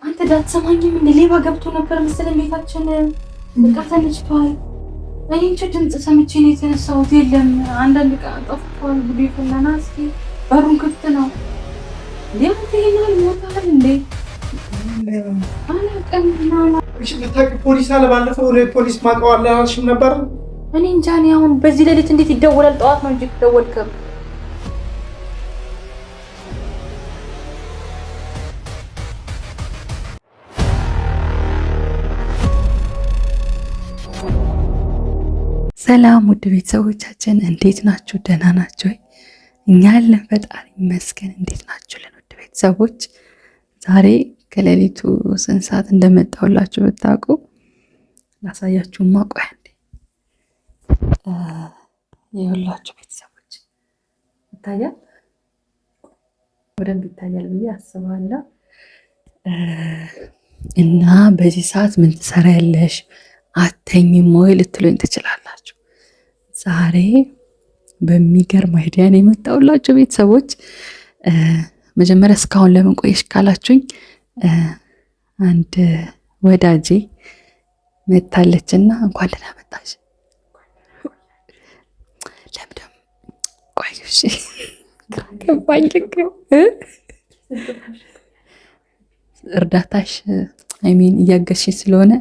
አንተ ዳትሰማኝም እንደ ሌባ ገብቶ ነበር መሰለኝ ቤታችን። በቃ ተነስቷል። እኔ እንጂ ድምፅ ሰምቼ ነው የተነሳሁት። የለም አንዳንድ ዕቃ ጠፍቷል። ጉዴ ፈላና። እስኪ በሩን ክፍት ነው እንዴ? አንተ ይሄናል ሞታል እንዴ? አላውቅም። እሺ ብታውቂ ፖሊስ አለ። ባለፈው ፖሊስ ማውቀው አላልሽም ነበር? እኔ እንጃ። እኔ አሁን በዚህ ሌሊት እንዴት ይደወላል? ጠዋት ነው እንጂ ደወልከም። ሰላም ውድ ቤተሰቦቻችን እንዴት ናችሁ? ደህና ናችሁ? እኛ ያለን ፈጣሪ ይመስገን። እንዴት ናችሁ? ውድ ቤተሰቦች ዛሬ ከሌሊቱ ስንት ሰዓት እንደመጣሁላችሁ ብታውቁ ላሳያችሁማ። ቆይ አንዴ የሁላችሁ ቤተሰቦች ይታያል፣ በደንብ ይታያል ብዬ አስባለሁ። እና በዚህ ሰዓት ምን ትሰሪያለሽ አተኝም ወይ ልትሉኝ ትችላላችሁ። ዛሬ በሚገርም አይዲያ ነው የመጣሁላችሁ ቤተሰቦች። መጀመሪያ እስካሁን ለምን ቆየሽ ካላችሁኝ አንድ ወዳጄ መታለችና እንኳን ደህና መጣሽ። ለምደም ቆዩሽ እርዳታሽ አይሚን እያገዝሽ ስለሆነ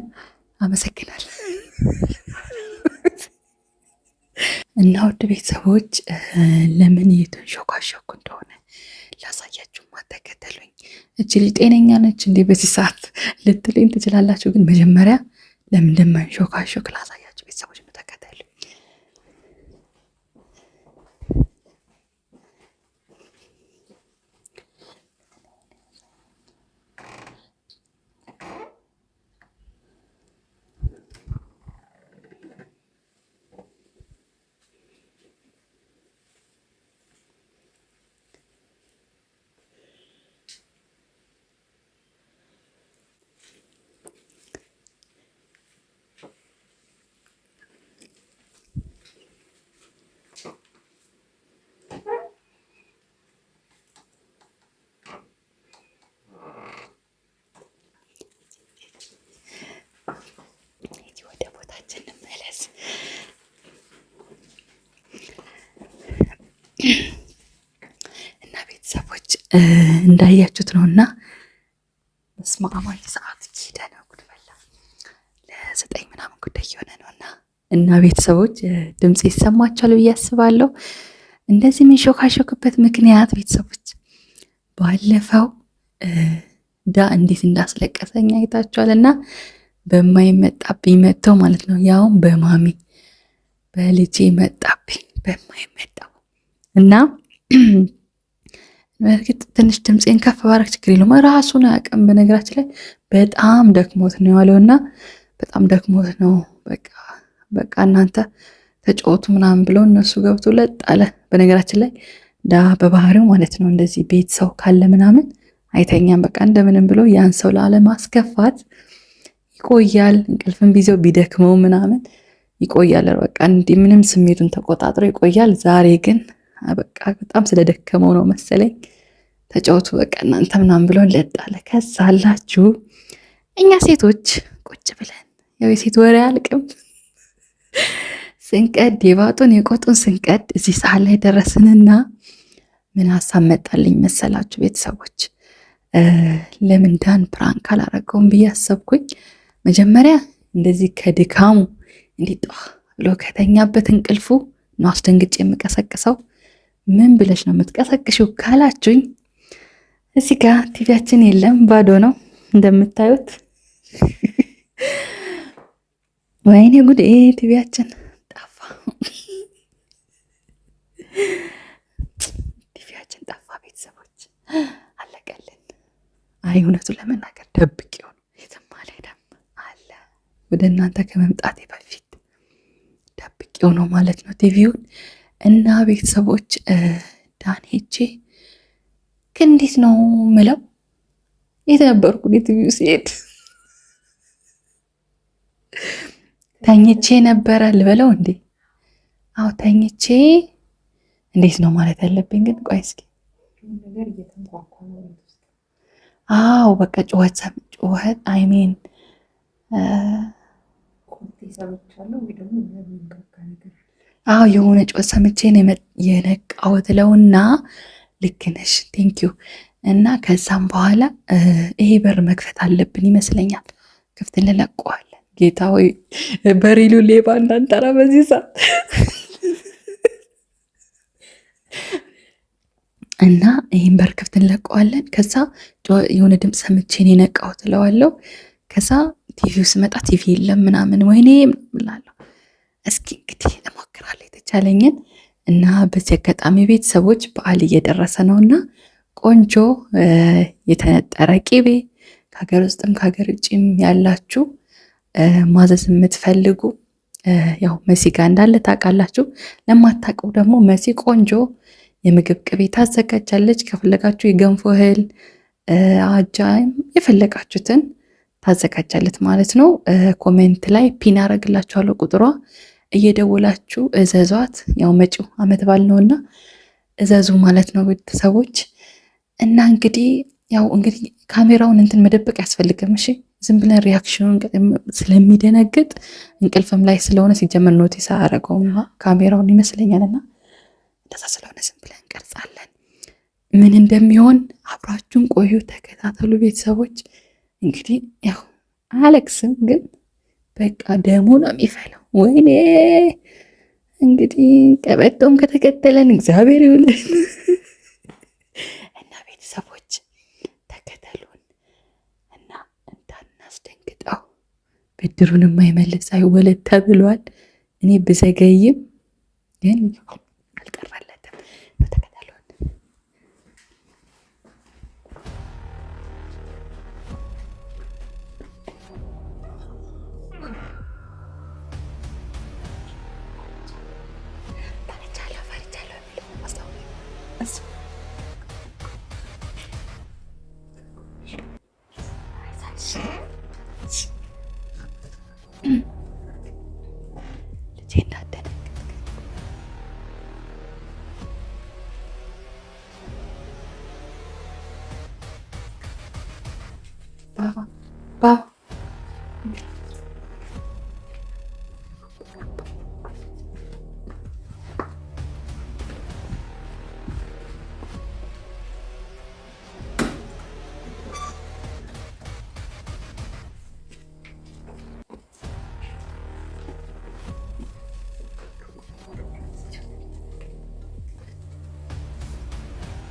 አመሰግናለሁ። እና ውድ ቤተሰቦች ለምን እየተንሾካሾኩ እንደሆነ ላሳያችሁማ፣ ተከተሉኝ። እቺ ልጅ ጤነኛ ነች እንዴ በዚህ ሰዓት ልትሉኝ ትችላላችሁ። ግን መጀመሪያ ለምን እንደማንሾካሾክ ላሳያችሁ ቤተሰቦች፣ ተከተሉኝ። እና ቤተሰቦች እንዳያችሁት ነውና መስማማኝ ሰዓት ሄደ ነው። ጉድፈላ ለ9 ምናምን ጉዳይ የሆነ ነውና እና ቤተሰቦች ድምጽ ይሰማችኋል ብዬ አስባለሁ። እንደዚህ የምንሾካሾክበት ምክንያት ቤተሰቦች ባለፈው ዳ እንዴት እንዳስለቀሰኝ አይታችኋልና በማይመጣብኝ መጥተው ማለት ነው። ያውም በማሚ በልጄ መጣብኝ በማይመጣው እና በእርግጥ ትንሽ ድምፄን ከፍ ባረግ ችግር የለውም። ራሱን አያውቅም። በነገራችን ላይ በጣም ደክሞት ነው ያለውና በጣም ደክሞት ነው። በቃ እናንተ ተጫወቱ ምናምን ብለው እነሱ ገብቶ ለጥ አለ። በነገራችን ላይ ዳ በባህሪው ማለት ነው እንደዚህ ቤት ሰው ካለ ምናምን አይተኛም። በቃ እንደምንም ብሎ ያን ሰው ላለማስከፋት ይቆያል። እንቅልፍን ቢዘው ቢደክመው ምናምን ይቆያል። በቃ እንዲህ ምንም ስሜቱን ተቆጣጥሮ ይቆያል። ዛሬ ግን በቃ በጣም ስለደከመው ነው መሰለኝ ተጫወቱ በቃ እናንተ ምናምን ብሎ ለጥ አለ። ከዛ አላችሁ እኛ ሴቶች ቁጭ ብለን ያው የሴት ወሬ አልቅም ስንቀድ የባጡን የቆጡን ስንቀድ እዚህ ሰዓት ላይ ደረስንና ምን ሀሳብ መጣልኝ መሰላችሁ ቤተሰቦች? ለምን ዳን ፕራንክ አላረገውም ብዬ አሰብኩኝ። መጀመሪያ እንደዚህ ከድካሙ እንዲጧ ብሎ ከተኛበት እንቅልፉ ነው አስደንግጬ የምቀሰቅሰው። ምን ብለሽ ነው የምትቀሰቅሽው ካላችሁኝ፣ እዚህ ጋር ቲቪያችን የለም ባዶ ነው እንደምታዩት። ወይኔ ጉድ ቲቪያችን ጠፋ። ቲቪያችን ጠፋ ቤተሰቦች፣ አለቀልን። አይ እውነቱን ለመናገር ደብቄው ነው የትም አልሄደም አለ። ወደ እናንተ ከመምጣቴ በፊት ደብቄው ነው ማለት ነው ቲቪውን። እና ቤተሰቦች ዳን ሄጄ ግን እንዴት ነው ምለው የተነበርኩ ቲቪው ሲሄድ ተኝቼ ነበረ ልበለው እንዴ? አዎ ተኝቼ እንዴት ነው ማለት ያለብኝ? ግን ቆይ እስኪ አዎ በቃ ጩኸት አይሜን የሆነ ጩኸት ሰምቼ ነው የነቃሁት ለውና ልክ ነሽ ቴንኪዩ። እና ከዛም በኋላ ይሄ በር መክፈት አለብን ይመስለኛል። ክፍት እንለቀዋለን። ጌታ ሆይ በሪሉ ሌባ እንዳንጠራ በዚህ ሰዓት እና ይህን በር ክፍት እንለቀዋለን። ከዛ የሆነ ድምፅ ሰምቼ ነው የነቃሁት እለዋለሁ። ከዛ ቲቪው ስመጣ ቲቪ የለም ምናምን ወይኔ እላለሁ። እስኪ እንግዲህ እሞክራለሁ የተቻለኝን እና በዚህ አጋጣሚ ቤተሰቦች በዓል እየደረሰ ነው እና ቆንጆ የተነጠረ ቂቤ ከሀገር ውስጥም ከሀገር ውጭም ያላችሁ ማዘዝ የምትፈልጉ ያው መሲ ጋር እንዳለ ታውቃላችሁ። ለማታውቁ ደግሞ መሲ ቆንጆ የምግብ ቅቤ ታዘጋጃለች። ከፈለጋችሁ የገንፎ እህል አጃም የፈለጋችሁትን ታዘጋጃለት ማለት ነው። ኮሜንት ላይ ፒን አረግላችኋለሁ ቁጥሯ፣ እየደወላችሁ እዘዟት። ያው መጪው አመት ባል ነውና እዘዙ ማለት ነው ቤተሰቦች። እና እንግዲህ ካሜራውን እንትን መደበቅ ያስፈልግም። እሺ ዝም ብለን ሪያክሽኑን ስለሚደነግጥ እንቅልፍም ላይ ስለሆነ ሲጀመር ኖቲስ አያደርገውም ካሜራውን ይመስለኛልና እንደዛ ስለሆነ ዝም ብለን እንቀርጻለን። ምን እንደሚሆን አብራችሁን ቆዩ፣ ተከታተሉ ቤተሰቦች። እንግዲህ ያው አለቅስም ግን በቃ ደሙ ነው የሚፈለው። ወይኔ እንግዲህ ቀበጦም ከተከተለን እግዚአብሔር ይውልን እና ቤተሰቦች ተከተሉን እና እንዳናስደንግጠው። ብድሩን የማይመልስ አይወለድ ተብሏል። እኔ ብዘገይም ግን አልቀረለትም። ተከተሉን።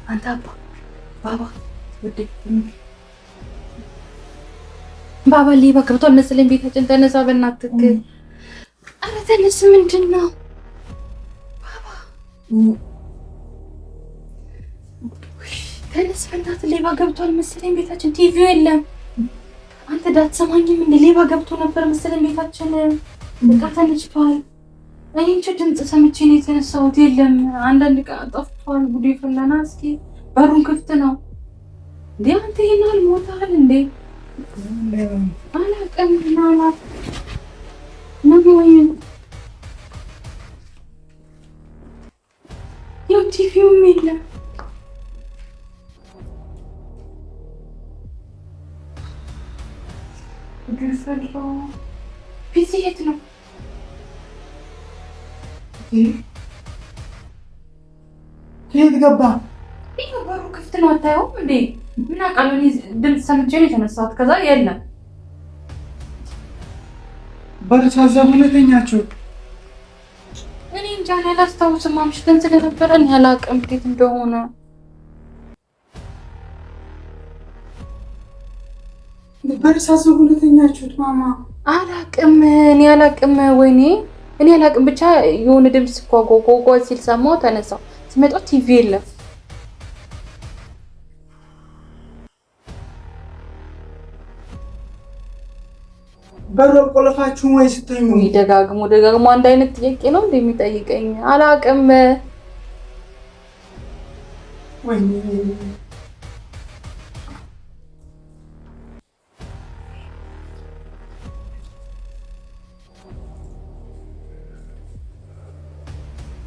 አንተ ባባ ወደ ባባ ሌባ ገብቷል መሰለኝ ቤታችን። ተነሳ በእናትህ። ኧረ ተነስ። ምንድን ነው ባባ? ተነስ በእናትህ። ሌባ ገብቷል መሰለኝ ቤታችን። ቲቪው የለም። አንተ ዳትሰማኝም እንደ ሌባ ገብቶ ነበር መሰለኝ ቤታችን። በቃ ተነስቷል። እኔ እንጂ ድምፅ ሰምቼ ነው የተነሳሁት። የለም አንዳንድ ዕቃ ጠፍቷል። ጉዴ ፈላና። እስኪ በሩን ክፍት ነው እንዴ? አንተ ይሄናል ሞታል እንዴ? አላውቅም። ምናልባት ነው ወይ ያው ቲቪውም የለም። ፒሲ የት ነው? የት ገባ? በሩ ክፍት ነው። አታየውም እንዴ? ምን አውቃለሁ። ድምፅ ሰምቼ ነው የተነሳሁት። ከዛ የለም። በተሳዘቡ ሁለተኛችሁ እኔ እንጃ አላስታውስም። አምሽተን ስለነበረ እኔ አላውቅም እንዴት እንደሆነ። በተሳዘቡ ሁለተኛችሁት ማማ? አላውቅም። እኔ አላውቅም። ወይኔ እኔ አላውቅም። ብቻ የሆነ ድምፅ ጓጓጓ ሲል ሰማሁ። ተነሳሁ። ስመጣ ቲቪ የለም። በር ቆለፋችሁ ወይ ስተኙ? ደጋግሞ አንድ አይነት ጥያቄ ነው እንደሚጠይቀኝ። አላውቅም። ወይ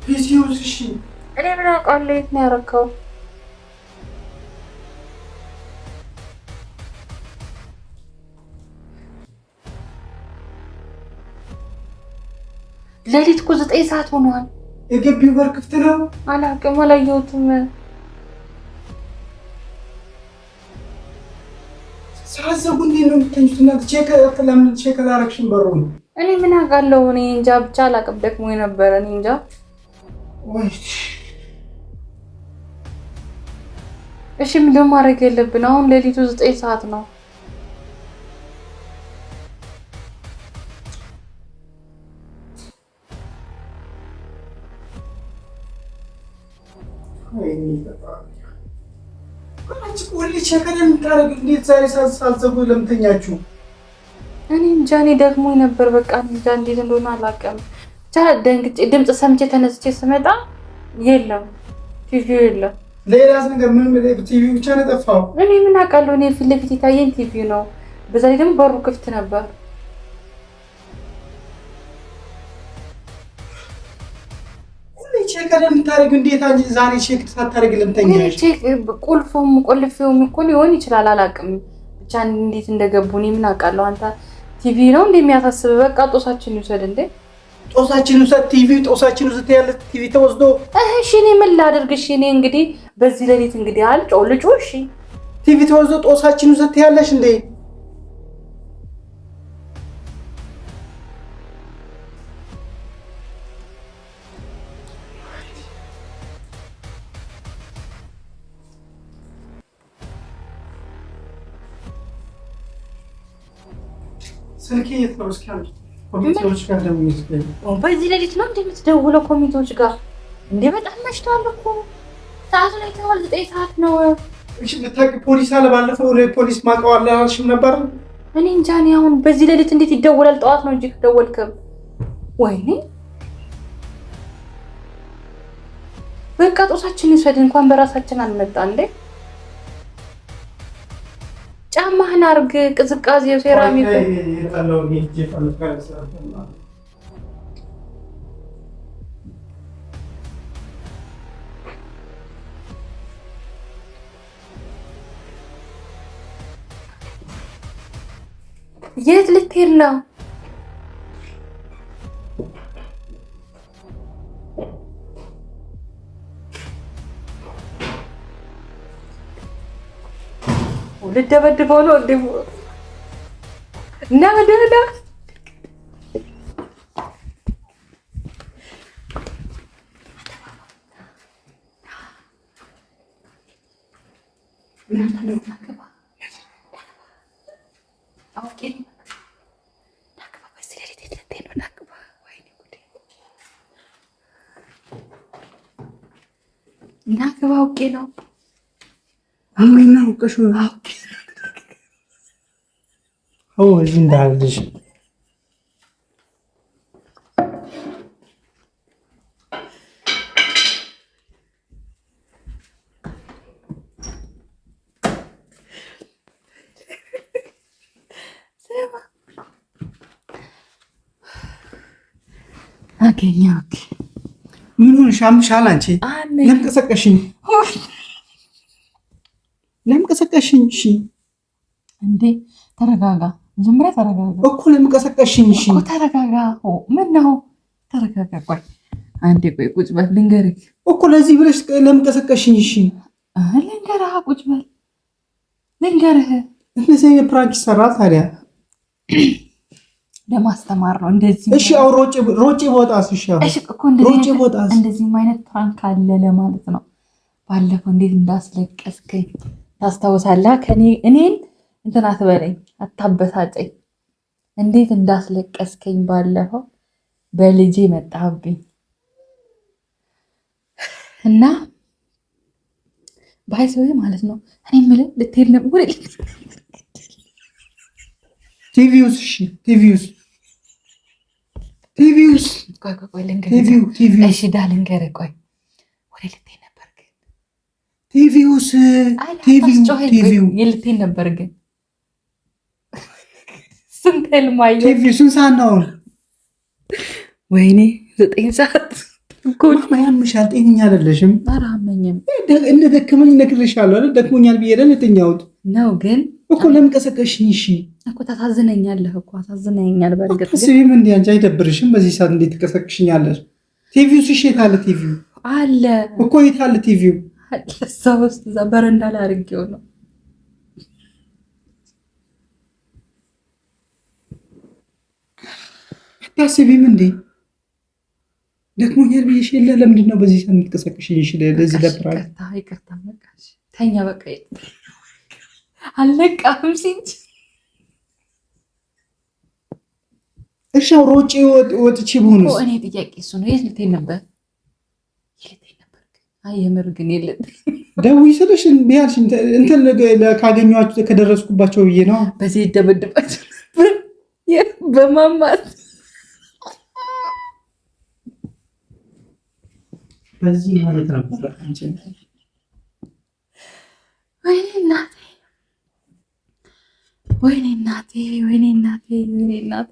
ፒሲውስ? እሺ እኔ ምን አውቃለሁ የት ነው ያደረከው? ሌሊት እኮ 9 ሰዓት ሆኗል። የግቢው በር ክፍት ነው። አላውቅም፣ አላየሁትም። ሳዘጉ እንዴት ነው የምትተኙት? እናንተ ለምን ቼክ አላረግሽም በሩን? እኔ ምን አውቃለሁ? እኔ እንጃ ብቻ አላውቅም። ደግሞ የነበረ እኔ እንጃ። እሺ ምንድን ነው ማድረግ ያለብን አሁን? ሌሊቱ 9 ሰዓት ነው። እንዴት ዛሬ ሳዘጉ ለምን ተኛችሁ? እኔ እንጃ። እኔ ደግሞ ነበር በቃ እንጃ እንዴት እንደሆነ አላውቅም። ብቻ ደንግጬ ድምፅ ሰምቼ ተነስቼ ስመጣ የለም፣ ቲቪው የለም። ሌላስ ነገር ምን? ቲቪው ብቻ ነው የጠፋው። እኔ ምን አውቃለሁ? እኔ ፊት ለፊት የታየኝ ቲቪው ነው። በዛ ላይ ደግሞ በሩ ክፍት ነበር። ቼክ ለምታደርጊው እንዴት አንቺ ዛሬ ቼክ ሳታደርጊ ለምተኛሽ? ቼክ ቁልፉም ቆልፌውም እኮ ሊሆን ይችላል፣ አላውቅም። ብቻ እንዴት እንደገቡ እኔ ምን አውቃለሁ? አንተ ቲቪ ነው እንደሚያሳስብ በቃ ጦሳችን ይውሰድ እንዴ! ጦሳችን ይውሰድ ቲቪ፣ ጦሳችን ይውሰድ ያለ ቲቪ ተወስዶ። እሺ እኔ ምን ላድርግ? እሺ እኔ እንግዲህ በዚህ ሌሊት እንግዲህ አልጮህ ልጩ። እሺ ቲቪ ተወስዶ ጦሳችን ይውሰድ ያለሽ እንዴ? ስልኬ የት ነው? እስኪ አንቺ ኮሚቴዎች ጋር ደውዬ በዚህ ሌሊት ነው እንደምትደውለው ኮሚቴዎች ጋር እንዴ? በጣም መሽቷል እኮ ሰዓቱ ላይ ተዋል 9 ሰዓት ነው። እሺ ልታውቂ ፖሊስ አለ ባለፈው ፖሊስ ማውቀው አለ አልሽም ነበር? እኔ እንጃ። እኔ አሁን በዚህ ሌሊት እንዴት ይደወላል? ጠዋት ነው እንጂ ከደወልክም ወይኔ በቃ ጦሳችን ይውሰድ። እንኳን በራሳችን አልመጣ እንዴ። ጫማህን አርግ፣ ቅዝቃዜው ሴራሚኩ የት ልትሄድ ነው? ልደበድበው ነው እንዴ? እና ወደዳ ናግባ አውቄ ነው አምሪና አውቀሽ ነው እዚህ እንዳልልሽ አገኘሁት። ምን ሆነሽ? አምሻል አንቺ? ለምን ቀሰቀሽኝ? ለምን ቀሰቀሽኝ? እሺ እንዴ ተረጋጋ። መጀመሪያ ተረጋጋ እኮ። ለምን ቀሰቀሽኝ? እሺ እኮ ተረጋጋ። ምን ነው? ተረጋጋ። ቆይ አንዴ ቆይ፣ ቁጭ በል ልንገርህ እኮ። ለዚህ ብለሽ ለምን ቀሰቀሽኝ? እሺ ልንገርህ፣ ቁጭ በል ልንገርህ። እንደዚህ አይነት ፕራንክ ይሰራል ታዲያ? ለማስተማር ነው እንደዚህ። እሺ አው ሮጬ ቦታስ? እሺ እኮ እንደዚህ አይነት ፕራንክ አለ ለማለት ነው። ባለፈው እንዴት እንዳስለቀስከኝ ታስታውሳለህ? እኔን እንትን አትበለኝ፣ አታበሳጨኝ። እንዴት እንዳስለቀስከኝ ባለፈው በልጄ መጣህብኝ እና ባይዘው ማለት ነው። እኔ የምልህ ልትሄድ ነበር ቲቪውስ? እሺ ቲቪውስ ቆይ ልንገርህ። እሺ ዳ ልንገርህ። ቆይ ወደ ልትሄድ ነበር ግን ቲቪውስ ልትሄድ ነበር ግን ስንት ህልማየሁ። ቲቪው ስንት ሰዓት ነው? ወይኔ 9 ሰዓት እኮ ያምሻል። ጤነኛ አይደለሽም። ኧረ አመኘም። እንደ ደከመኝ እነግርሻለሁ አይደል? ደክሞኛል ብዬ አይደል የተኛሁት ነው ግን እኮ። ለምን ቀሰቀሽኝ? እሺ እኮ ታሳዝነኛለህ እኮ አሳዝነኛል። በእርግጥ ግን ስቢም እንዲ አንቺ አይደብርሽም? በዚህ ሰዓት እንዴት ትቀሰቅሽኛለሽ? ቲቪው ሲሸት አለ ቲቪው አለ እኮ የት አለ ቲቪው? እዛ ውስጥ እዛ በረንዳ ላይ አድርጌው ነው። አታስቢም እንዴ? ደክሞኛል ብዬሽ የለ ለምንድን ነው በዚህ ሰዓት የምትቀሰቅሽኝ? ለዚህ ደብራል። ይቅርታ በቃ ተኛ በቃ አልነቃም ሲንች እሺ አውሮ ውጭ ወጥቼ በሆነስ እኔ ጥያቄ እሱ ነው። የት ልትሄድ ነበር? አይ የምር ግን የለም ደውይ ስልሽ ቢያልሽ እንትን ካገኘኋቸው ከደረስኩባቸው ብዬ ነው። በዚህ ይደበድባቸው ነበር በማማት በዚህ ማለት ነበር። ወይኔ እናቴ ወይኔ እናቴ ወይኔ እናቴ ወይኔ እናቴ